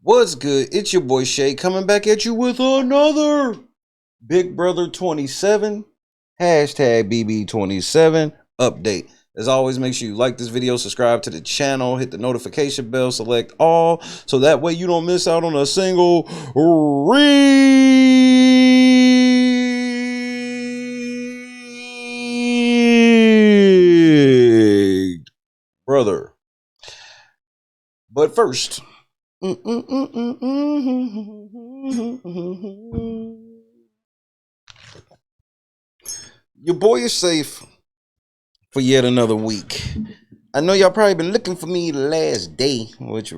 What's good? It's your boy Shay coming back at you with another Big Brother 27 hashtag BB27 update. As always, make sure you like this video, subscribe to the channel, hit the notification bell, select all, so that way you don't miss out on a single rigged brother. But first, your boy is safe for yet another week. I know y'all probably been looking for me the last day, which, I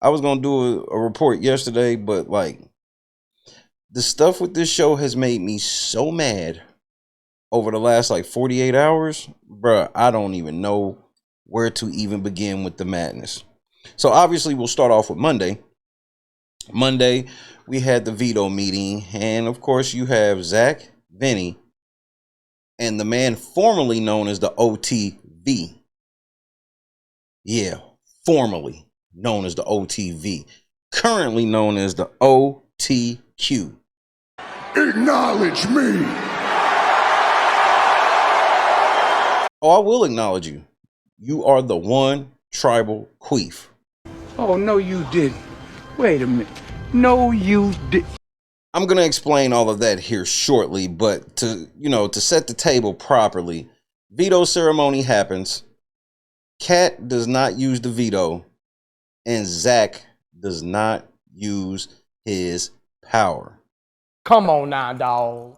was gonna do a report yesterday, but like the stuff with this show has made me so mad over the last like 48 hours, bruh. I don't even know where to even begin with the madness. So obviously we'll start off with Monday. Monday, we had the veto meeting, and of course you have Zach, Vinny, and the man formerly known as the OTV. Yeah, formerly known as the OTV. Currently known as the OTQ. Acknowledge me. Oh, I will acknowledge you. You are the one tribal queef. Oh, no, you didn't. Wait a minute. No, you did. I'm going to explain all of that here shortly, but to set the table properly, veto ceremony happens. Kat does not use the veto, and Zach does not use his power. Come on now, dog.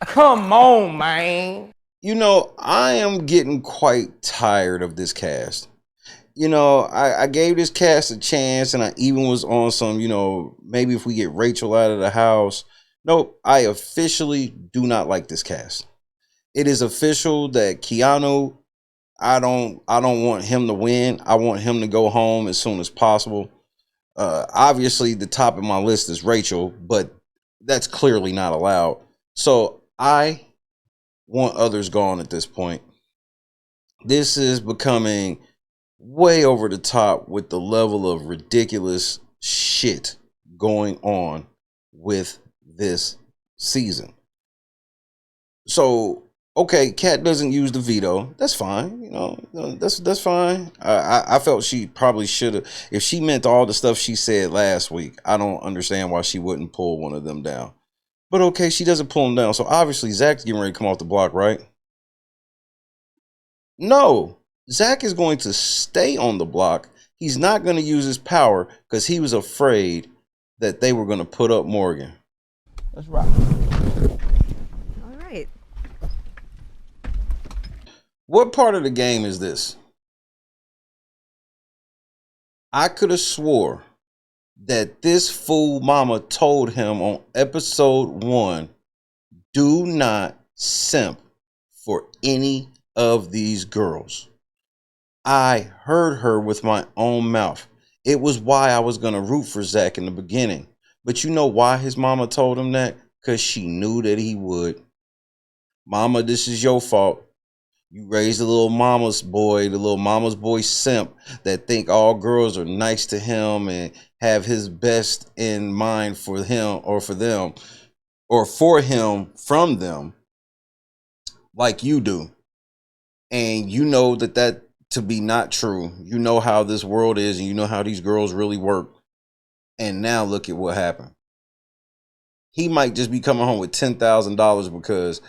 Come on, man. I am getting quite tired of this cast. I gave this cast a chance, and I even was on some, maybe if we get Rachel out of the house. Nope, I officially do not like this cast. It is official that Keanu, I don't want him to win. I want him to go home as soon as possible. Obviously, the top of my list is Rachel, but that's clearly not allowed. So I want others gone at this point. This is becoming way over the top with the level of ridiculous shit going on with this season. So, okay, Kat doesn't use the veto. That's fine. That's fine. I felt she probably should have. If she meant all the stuff she said last week, I don't understand why she wouldn't pull one of them down. But okay, she doesn't pull them down. So obviously Zach's getting ready to come off the block, right? No, Zach is going to stay on the block. He's not going to use his power because he was afraid that they were going to put up Morgan. That's right. All right. What part of the game is this? I could have swore that this fool mama told him on episode 1, do not simp for any of these girls. I heard her with my own mouth. It was why I was going to root for Zach in the beginning. But you know why his mama told him that? Because she knew that he would. Mama, this is your fault. You raised the little mama's boy simp that think all girls are nice to him and have his best in mind for him or for them or for him from them like you do. And you know that to be not true. You know how this world is, and you know how these girls really work. And now look at what happened. He might just be coming home with $10,000 because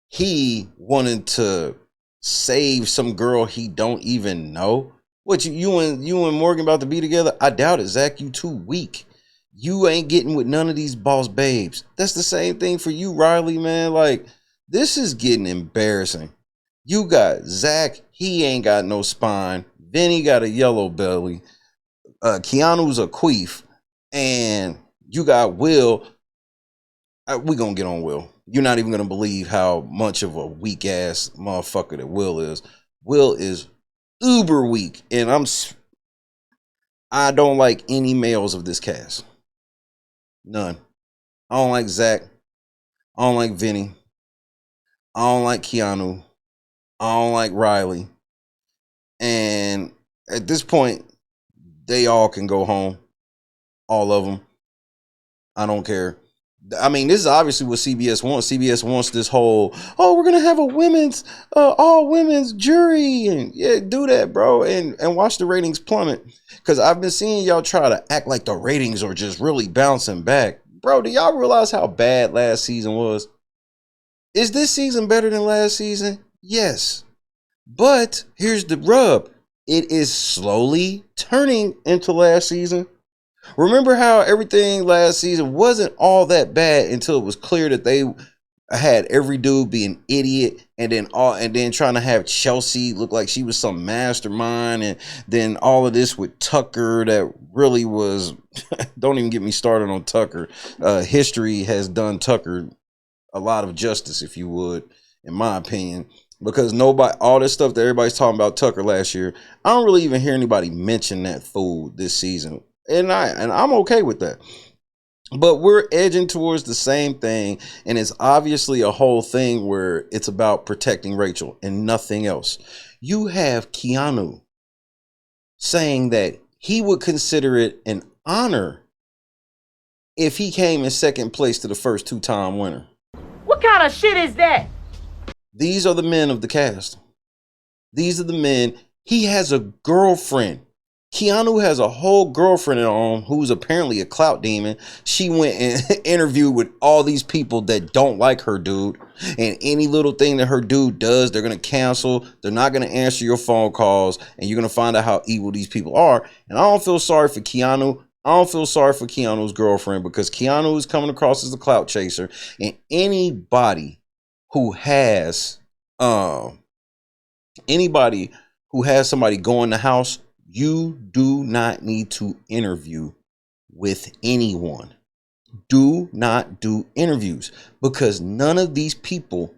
he wanted to save some girl he don't even know. What, you and Morgan about to be together? I doubt it, Zach. You too weak. You ain't getting with none of these boss babes. That's the same thing for you, Riley, man. Like, this is getting embarrassing. You got Zach, he ain't got no spine. Vinny got a yellow belly. Keanu's a queef. And you got Will. We're going to get on Will. You're not even going to believe how much of a weak-ass motherfucker that Will is. Will is uber weak. And I don't like any males of this cast. None. I don't like Zach. I don't like Vinny. I don't like Keanu. I don't like Riley. And at this point, They all can go home. All of them. I don't care. I mean, this is obviously what CBS wants. CBS wants this whole, oh, we're going to have a all women's jury. And yeah, do that, bro. And watch the ratings plummet. Because I've been seeing y'all try to act like the ratings are just really bouncing back. Bro, do y'all realize how bad last season was? Is this season better than last season? Yes. But here's the rub. It is slowly turning into last season. Remember how everything last season wasn't all that bad until it was clear that they had every dude be an idiot, and then trying to have Chelsea look like she was some mastermind, and then all of this with Tucker that really was don't even get me started on Tucker. History has done Tucker a lot of justice, if you would, in my opinion, because all this stuff that everybody's talking about Tucker last year, I don't really even hear anybody mention that fool this season. And I'm okay with that. But we're edging towards the same thing, and it's obviously a whole thing where it's about protecting Rachel and nothing else. You have Keanu saying that he would consider it an honor if he came in second place to the first two-time winner. What kind of shit is that? These are the men of the cast. These are the men. He has a girlfriend. Keanu has a whole girlfriend at home who's apparently a clout demon. She went and interviewed with all these people that don't like her dude. And any little thing that her dude does, they're going to cancel. They're not going to answer your phone calls. And you're going to find out how evil these people are. And I don't feel sorry for Keanu. I don't feel sorry for Keanu's girlfriend, because Keanu is coming across as a clout chaser. And anybody who has somebody go in the house, you do not need to interview with anyone. Do not do interviews, because none of these people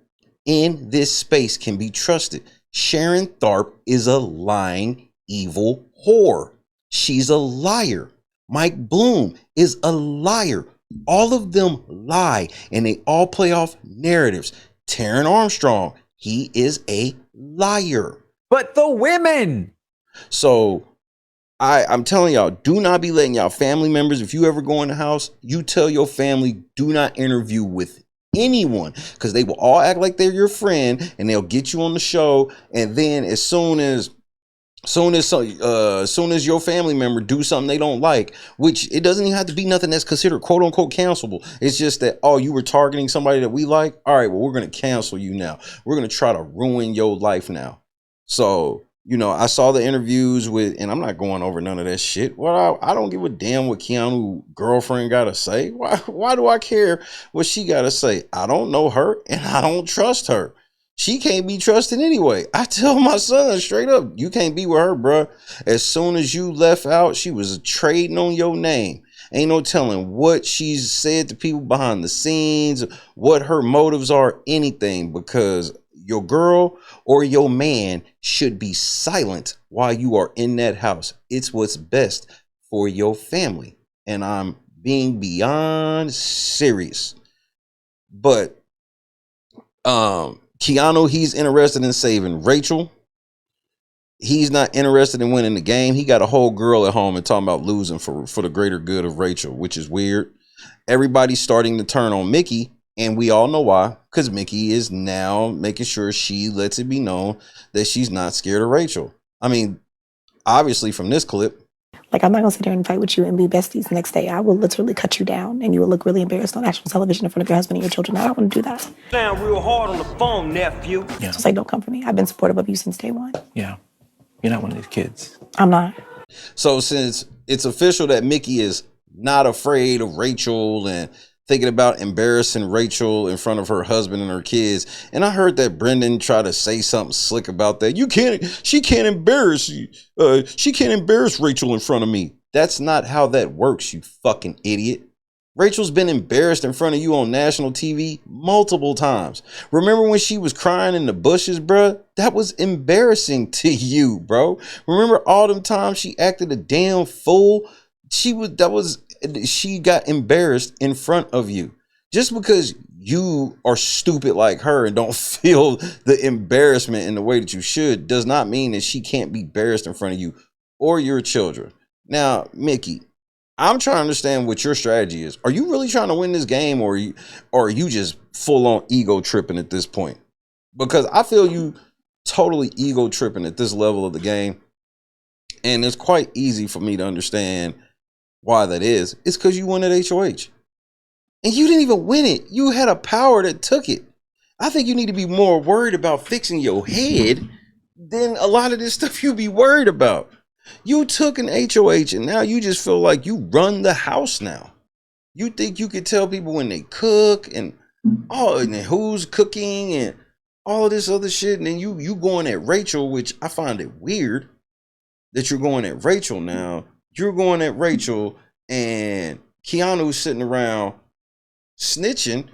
in this space can be trusted. Sharon Tharp is a lying, evil whore. She's a liar. Mike Bloom is a liar. All of them lie, and they all play off narratives. Taron Armstrong, he is a liar. But the women. So I'm telling y'all, do not be letting y'all family members, if you ever go in the house, you tell your family, do not interview with anyone, because they will all act like they're your friend, and they'll get you on the show. And then as soon as your family member do something they don't like, which it doesn't even have to be nothing that's considered quote unquote cancelable. It's just that, oh, you were targeting somebody that we like. All right, well, we're going to cancel you now. We're going to try to ruin your life now. So, I saw the interviews with, and I'm not going over none of that shit. Well, I don't give a damn what Keanu's girlfriend got to say. Why do I care what she got to say? I don't know her, and I don't trust her. She can't be trusted anyway. I tell my son straight up, you can't be with her, bruh. As soon as you left out, she was trading on your name. Ain't no telling what she's said to people behind the scenes, what her motives are, anything, because your girl or your man should be silent while you are in that house. It's what's best for your family. And I'm being beyond serious. But Keanu, he's interested in saving Rachel. He's not interested in winning the game. He got a whole girl at home and talking about losing for the greater good of Rachel, which is weird. Everybody's starting to turn on Mickey, and we all know why, because Mickey is now making sure she lets it be known that she's not scared of Rachel. I mean, obviously from this clip. Like, I'm not going to sit there and fight with you and be besties the next day. I will literally cut you down, and you will look really embarrassed on national television in front of your husband and your children. I don't want to do that. Sound real hard on the phone, nephew. Yeah. Just like, don't come for me. I've been supportive of you since day one. Yeah. You're not one of these kids. I'm not. So since it's official that Mickey is not afraid of Rachel and thinking about embarrassing Rachel in front of her husband and her kids, and I heard that Brendan try to say something slick about that. She can't embarrass Rachel in front of me. That's not how that works, you fucking idiot. Rachel's been embarrassed in front of you on national TV multiple times. Remember when she was crying in the bushes, bruh? That was embarrassing to you, bro. Remember all them times she acted a damn fool? She got embarrassed in front of you. Just because you are stupid like her and don't feel the embarrassment in the way that you should does not mean that she can't be embarrassed in front of you or your children. Now, Mickey, I'm trying to understand what your strategy is. Are you really trying to win this game, or are you just full on ego tripping at this point? Because I feel you totally ego tripping at this level of the game. And it's quite easy for me to understand why that is. It's because you won at HOH. And you didn't even win it. You had a power that took it. I think you need to be more worried about fixing your head than a lot of this stuff you be worried about. You took an HOH and now you just feel like you run the house now. You think you could tell people when they cook and who's cooking and all of this other shit. And then you going at Rachel, which I find it weird that you're going at Rachel now. You're going at Rachel and Keanu's sitting around snitching.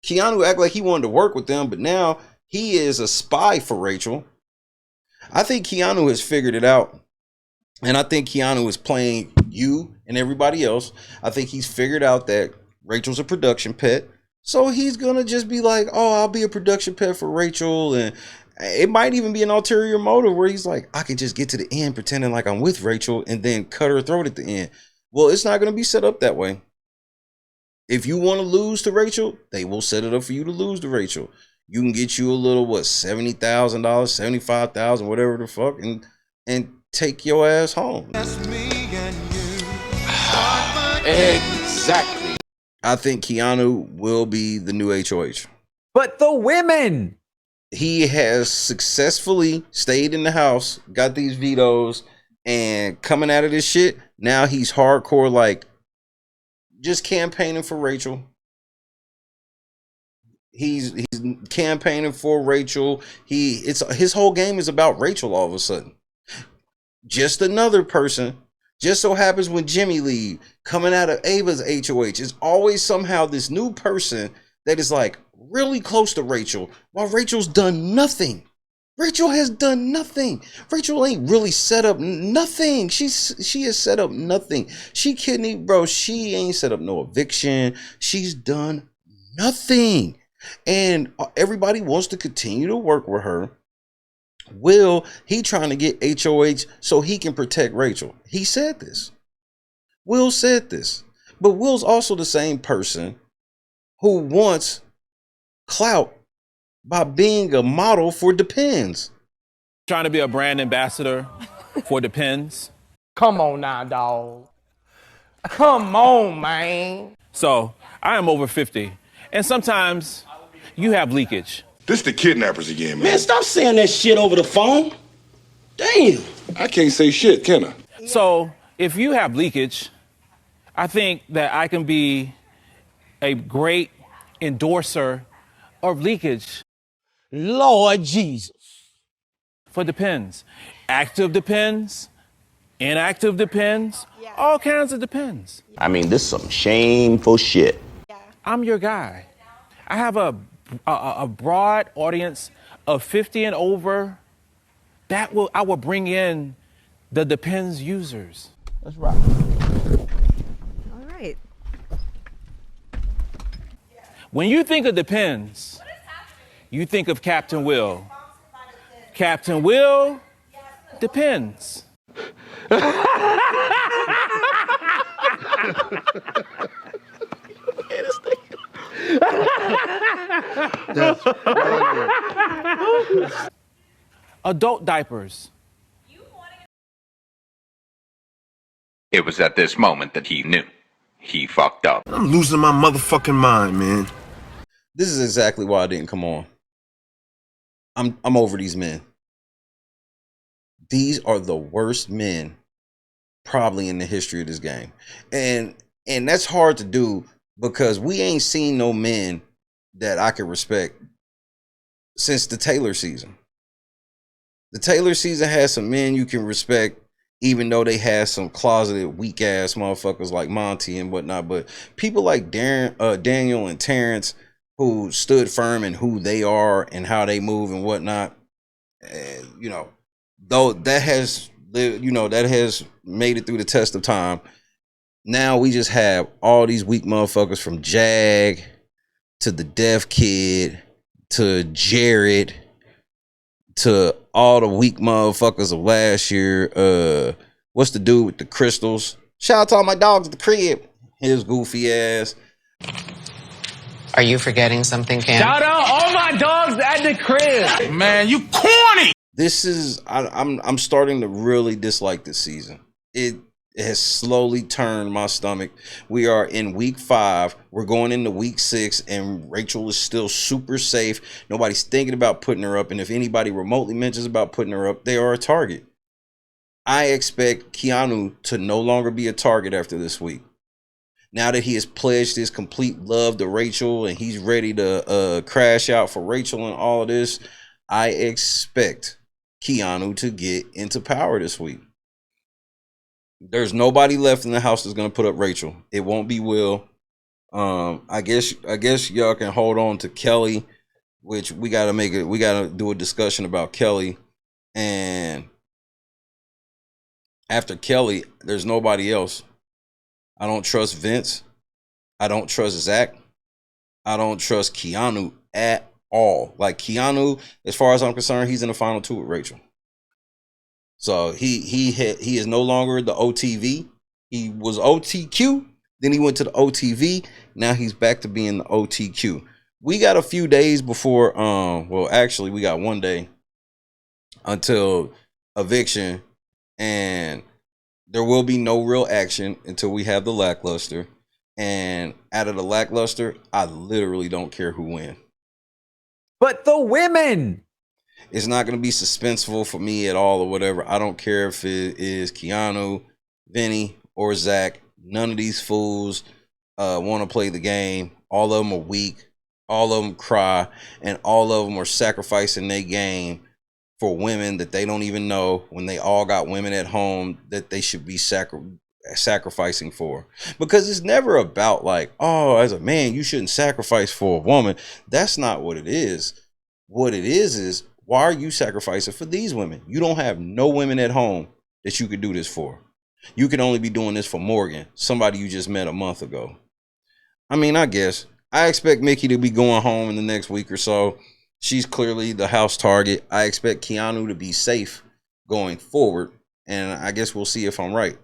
Keanu act like he wanted to work with them, but now he is a spy for Rachel. I think Keanu has figured it out. And I think Keanu is playing you and everybody else. I think he's figured out that Rachel's a production pet. So he's going to just be like, oh, I'll be a production pet for Rachel. And it might even be an ulterior motive where he's like, I can just get to the end pretending like I'm with Rachel and then cut her throat at the end. Well, it's not going to be set up that way. If you want to lose to Rachel, they will set it up for you to lose to Rachel. You can get you a little, $70,000, $75,000, whatever the fuck, and take your ass home. That's me and you. Exactly. I think Keanu will be the new HOH. But the women. He has successfully stayed in the house, got these vetoes, and coming out of this shit, now he's hardcore, like, just campaigning for Rachel. He's campaigning for Rachel. His whole game is about Rachel all of a sudden. Just another person. Just so happens when Jimmy leave, coming out of Ava's HOH, is always somehow this new person that is like really close to Rachel, while Rachel's done nothing. Rachel has done nothing. Rachel ain't really set up nothing. She has set up nothing. She ain't set up no eviction. She's done nothing. And everybody wants to continue to work with her. Will, he trying to get HOH so he can protect Rachel. He said this. Will said this. But Will's also the same person who wants clout by being a model for Depends. Trying to be a brand ambassador for Depends. Come on now, dog. Come on, man. So I am over 50, and sometimes you have leakage. This the kidnappers again, man. Man, stop saying that shit over the phone. Damn. I can't say shit, can I? So if you have leakage, I think that I can be a great endorser of leakage. Lord Jesus. For Depends. Active Depends, inactive Depends, all kinds of Depends. I mean, this is some shameful shit. I'm your guy. I have a broad audience of 50 and over. I will bring in the Depends users. That's right. All right. When you think of Depends, you think of Captain Will. Captain Will Depends. Adult diapers. It was at this moment that he knew. He fucked up. I'm losing my motherfucking mind, man. This is exactly why I didn't come on. I'm over these men. These are the worst men probably in the history of this game. And that's hard to do because we ain't seen no men that I can respect since the Taylor season. The Taylor season has some men you can respect, even though they had some closeted weak ass motherfuckers like Monty and whatnot. But people like Daniel and Terrence, who stood firm in who they are and how they move and whatnot, though that has made it through the test of time. Now we just have all these weak motherfuckers, from Jag to the Deaf Kid to Jared to all the weak motherfuckers of last year. What's the dude with the crystals? Shout out to all my dogs at the crib. His goofy ass. Are you forgetting something, Cam? Shout out all my dogs at the crib. Man, you corny. This is I'm starting to really dislike this season. It has slowly turned my stomach. We are in week 5. We're going into week 6, and Rachel is still super safe. Nobody's thinking about putting her up, and if anybody remotely mentions about putting her up, they are a target. I expect Keanu to no longer be a target after this week. Now that he has pledged his complete love to Rachel and he's ready to crash out for Rachel and all of this, I expect Keanu to get into power this week. There's nobody left in the house that's gonna put up Rachel. It won't be Will. I guess y'all can hold on to Kelly, which we gotta do a discussion about Kelly. And after Kelly, there's nobody else. I don't trust Vince. I don't trust Zach. I don't trust Keanu at all. Like Keanu, as far as I'm concerned, he's in the final 2 with Rachel. So he is no longer the OTV. He was OTQ. Then he went to the OTV. Now he's back to being the OTQ. We got a few days before. Well, actually, we got 1 day until eviction, and there will be no real action until we have the lackluster. And out of the lackluster, I literally don't care who wins. But the women. It's not going to be suspenseful for me at all or whatever. I don't care if it is Keanu, Vinny, or Zach. None of these fools want to play the game. All of them are weak. All of them cry. And all of them are sacrificing their game for women that they don't even know, when they all got women at home that they should be sacrificing for. Because it's never about like, oh, as a man, you shouldn't sacrifice for a woman. That's not what it is. What it is why are you sacrificing for these women? You don't have no women at home that you could do this for. You could only be doing this for Morgan, somebody you just met a month ago. I mean, I guess I expect Mickey to be going home in the next week or so. She's clearly the house target. I expect Keanu to be safe going forward, and I guess we'll see if I'm right.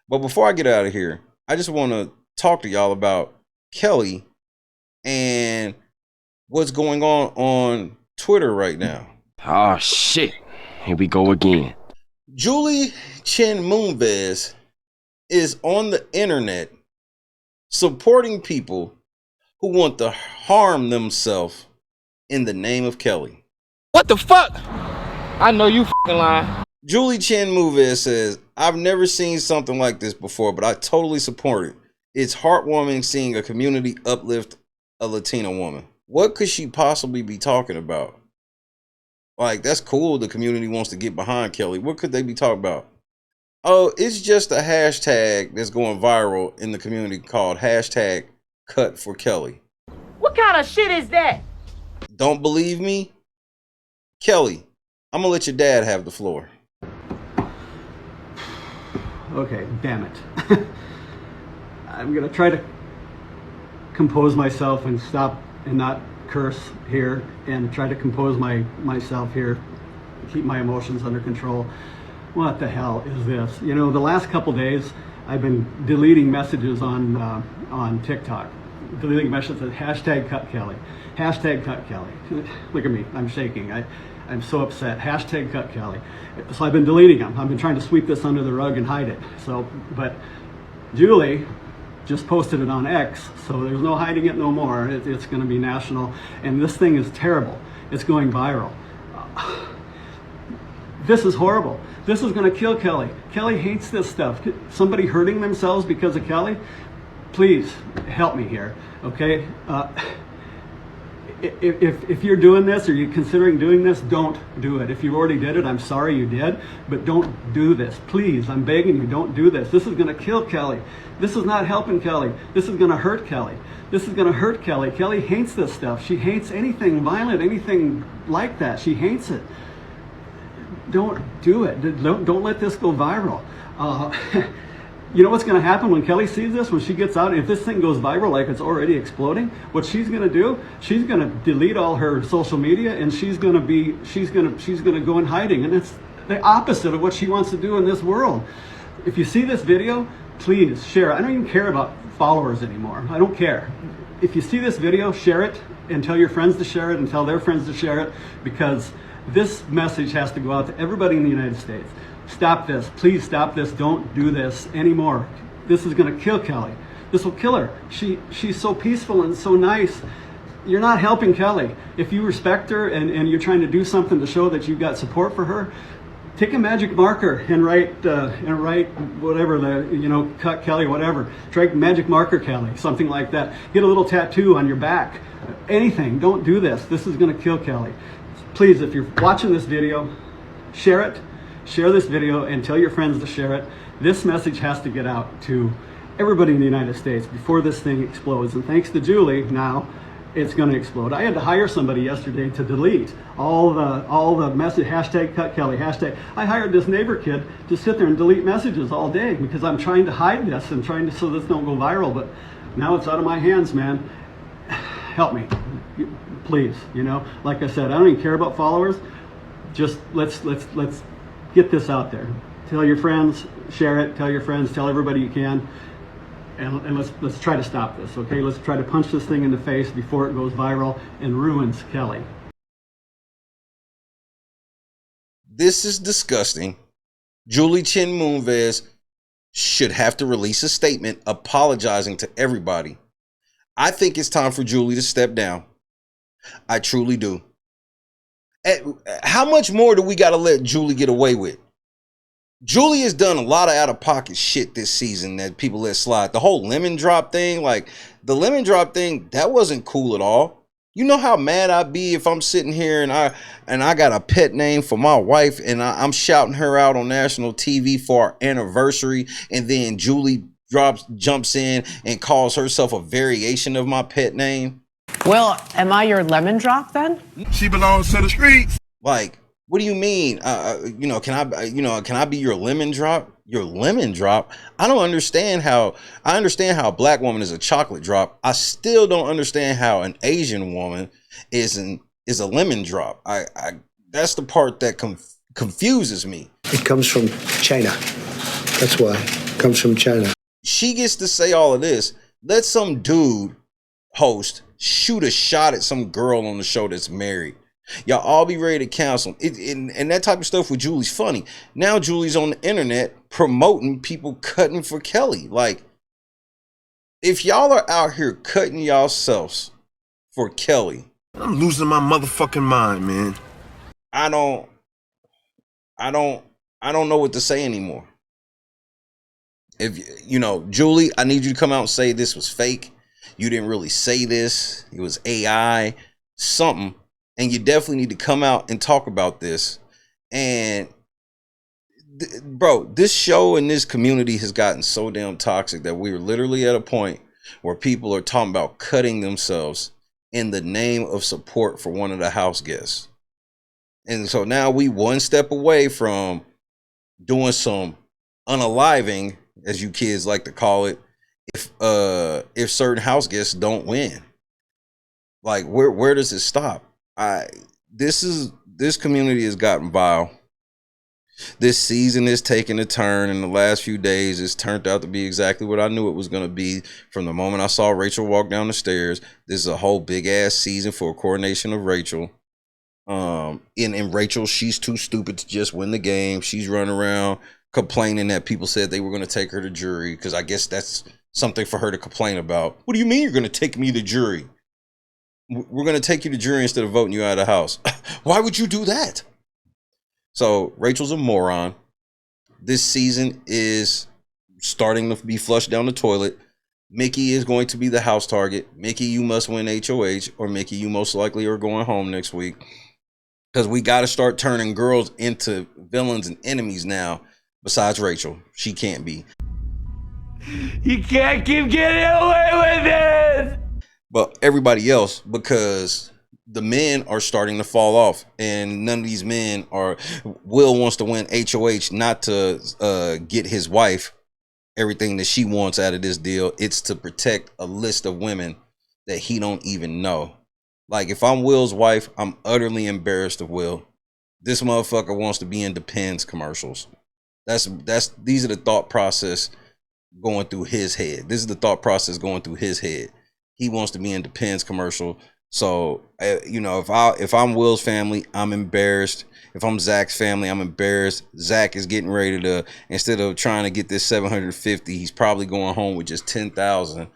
But before I get out of here, I just want to talk to y'all about Kelly and what's going on Twitter right now. Oh, shit. Here we go again. Julie Chen Moonves is on the internet supporting people who want to harm themselves in the name of Kelly. What the fuck? I know you fucking lying. Julie Chen Moonves says, I've never seen something like this before, but I totally support it. It's heartwarming seeing a community uplift a Latina woman. What could she possibly be talking about? Like, that's cool. The community wants to get behind Kelly. What could they be talking about? Oh, it's just a hashtag that's going viral in the community called hashtag CutForKelly. What kind of shit is that? Don't believe me? Kelly, I'm gonna let your dad have the floor. Okay, damn it. I'm gonna try to compose myself and stop and not curse here, and try to compose myself here, keep my emotions under control. What the hell is this? You know, the last couple days I've been deleting messages on TikTok. Deleting messages that hashtag CutKelly. Hashtag CutKelly. Look at me, I'm shaking. I'm so upset. Hashtag CutKelly. So I've been deleting them. I've been trying to sweep this under the rug and hide it. So, but Julie just posted it on X, so there's no hiding it no more. It's going to be national, and this thing is terrible. It's going viral. This is horrible. This is going to kill Kelly. Kelly hates this stuff. Somebody hurting themselves because of Kelly? Please help me here, okay? If you're doing this or you're considering doing this, don't do it. If you already did it, I'm sorry you did, but don't do this. Please, I'm begging you, don't do this. This is going to kill Kelly. This is not helping Kelly. This is going to hurt Kelly. This is going to hurt Kelly. Kelly hates this stuff. She hates anything violent, anything like that. She hates it. Don't do it. Don't let this go viral. You know what's going to happen when Kelly sees this, when she gets out, if this thing goes viral like it's already exploding, what she's going to do, she's going to delete all her social media, and she's going to go in hiding, and it's the opposite of what she wants to do in this world. If you see this video, please share it. I don't even care about followers anymore. I don't care. If you see this video, share it and tell your friends to share it and tell their friends to share it, because this message has to go out to everybody in the United States. Stop this. Please stop this. Don't do this anymore. This is going to kill Kelly. This will kill her. She's so peaceful and so nice. You're not helping Kelly. If you respect her and you're trying to do something to show that you've got support for her, take a magic marker and write whatever, cut Kelly, whatever. Try magic marker Kelly, something like that. Get a little tattoo on your back. Anything. Don't do this. This is going to kill Kelly. Please, if you're watching this video, share it. Share this video and tell your friends to share it. This message has to get out to everybody in the United States before this thing explodes. And thanks to Julie, now it's going to explode. I had to hire somebody yesterday to delete all the message, hashtag cut Kelly, hashtag. I hired this neighbor kid to sit there and delete messages all day because I'm trying to hide this and trying to so this don't go viral. But now it's out of my hands, man. Help me, please. Like I said, I don't even care about followers. Just let's get this out there. Tell your friends, share it. Tell your friends, tell everybody you can. And let's try to stop this, okay? Let's try to punch this thing in the face before it goes viral and ruins Kelly. This is disgusting. Julie Chen Moonves should have to release a statement apologizing to everybody. I think it's time for Julie to step down. I truly do. How much more do we got to let Julie get away with? Julie has done a lot of out-of-pocket shit this season that people let slide. The whole lemon drop thing, the lemon drop thing, that wasn't cool at all. You know how mad I'd be if I'm sitting here and I got a pet name for my wife and I'm shouting her out on national TV for our anniversary, and then Julie jumps in and calls herself a variation of my pet name. Well, am I your lemon drop then? She belongs to the streets. What do you mean? Can I be your lemon drop? Your lemon drop? I understand how a black woman is a chocolate drop. I still don't understand how an Asian woman is a lemon drop. That's the part that confuses me. It comes from China. That's why. It comes from China. She gets to say all of this. Let some dude host shoot a shot at some girl on the show that's married. Y'all all be ready to cancel and that type of stuff with Julie's funny. Now Julie's on the internet promoting people cutting for Kelly. If y'all are out here cutting yourselves for Kelly, I'm losing my motherfucking mind, man. I don't know what to say anymore. If Julie, I need you to come out and say this was fake. You didn't really say this. It was AI, something. And you definitely need to come out and talk about this. And bro, this show and this community has gotten so damn toxic that we're literally at a point where people are talking about cutting themselves in the name of support for one of the house guests. And so now we one step away from doing some unaliving, as you kids like to call it, if certain house guests don't win. Where does it stop? This community has gotten vile. This season is taking a turn. In the last few days, it's turned out to be exactly what I knew it was going to be from the moment I saw Rachel walk down the stairs. This is a whole big ass season for a coronation of Rachel. In Rachel, she's too stupid to just win the game. She's running around complaining that people said they were going to take her to jury, because I guess that's something for her to complain about. What do you mean you're going to take me to jury? We're going to take you to jury instead of voting you out of the house. Why would you do that? So Rachel's a moron. This season is starting to be flushed down the toilet. Mickey is going to be the house target. Mickey, you must win HOH, or Mickey, you most likely are going home next week. Because we got to start turning girls into villains and enemies now. Besides Rachel, she can't be. You can't keep getting away with this. But everybody else, because the men are starting to fall off, and none of these men are. Will wants to win HOH, not to get his wife everything that she wants out of this deal. It's to protect a list of women that he don't even know. If I'm Will's wife, I'm utterly embarrassed of Will. This motherfucker wants to be in Depends commercials. These are the thought process going through his head. This is the thought process going through his head. He wants to be in Depends commercial. So, you know, if I'm Will's family, I'm embarrassed. If I'm Zach's family, I'm embarrassed. Zach is getting ready to, instead of trying to get this 750, he's probably going home with just 10,000.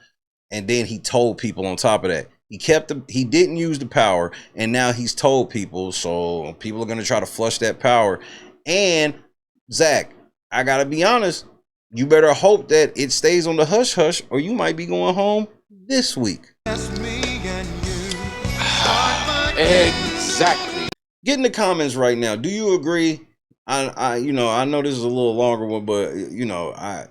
And then he told people on top of that. He didn't use the power, and now he's told people. So people are going to try to flush that power. And Zach, I got to be honest, you better hope that it stays on the hush hush, or you might be going home this week. Exactly. Get in the comments right now. Do you agree? I know this is a little longer one, but you know, I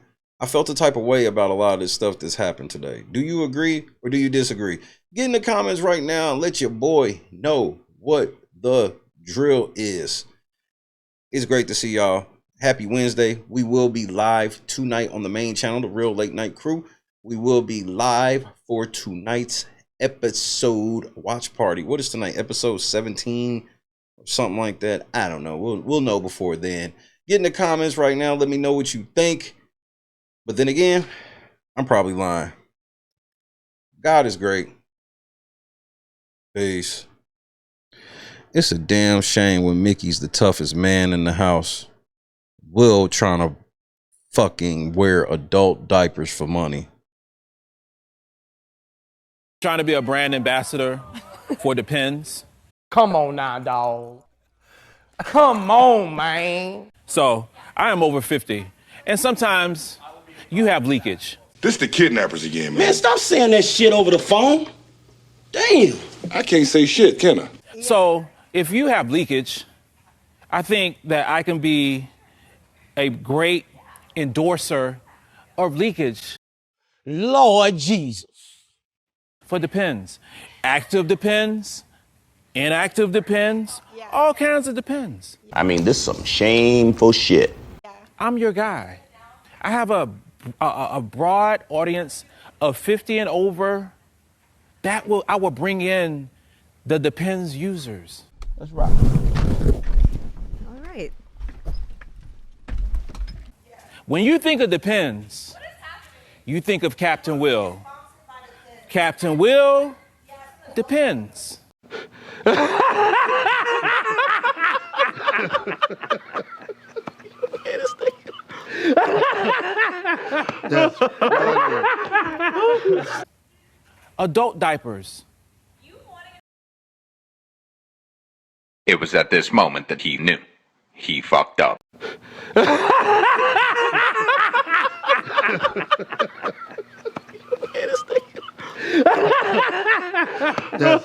felt the type of way about a lot of this stuff that's happened today. Do you agree or do you disagree? Get in the comments right now and let your boy know what the drill is. It's great to see y'all. Happy Wednesday. We will be live tonight on the main channel, The Real Late Night Crew. We will be live for tonight's episode watch party. What is tonight? Episode 17 or something like that. I don't know. We'll know before then. Get in the comments right now. Let me know what you think. But then again, I'm probably lying. God is great. Peace. It's a damn shame when Mickey's the toughest man in the house. Will trying to fucking wear adult diapers for money. Trying to be a brand ambassador for Depends. Come on now, dog. Come on, man. So I am over 50, and sometimes you have leakage. This the kidnappers again, man. Man, stop saying that shit over the phone. Damn. I can't say shit, can I? So if you have leakage, I think that I can be a great endorser of leakage. Lord Jesus. For Depends. Active Depends, inactive Depends, all kinds of Depends. I mean, this is some shameful shit. I'm your guy. I have a broad audience of 50 and over. I will bring in the Depends users. That's right. All right. When you think of Depends, you think of Captain Will. Captain Will Depends. Adult diapers. It was at this moment that he knew. He fucked up. That's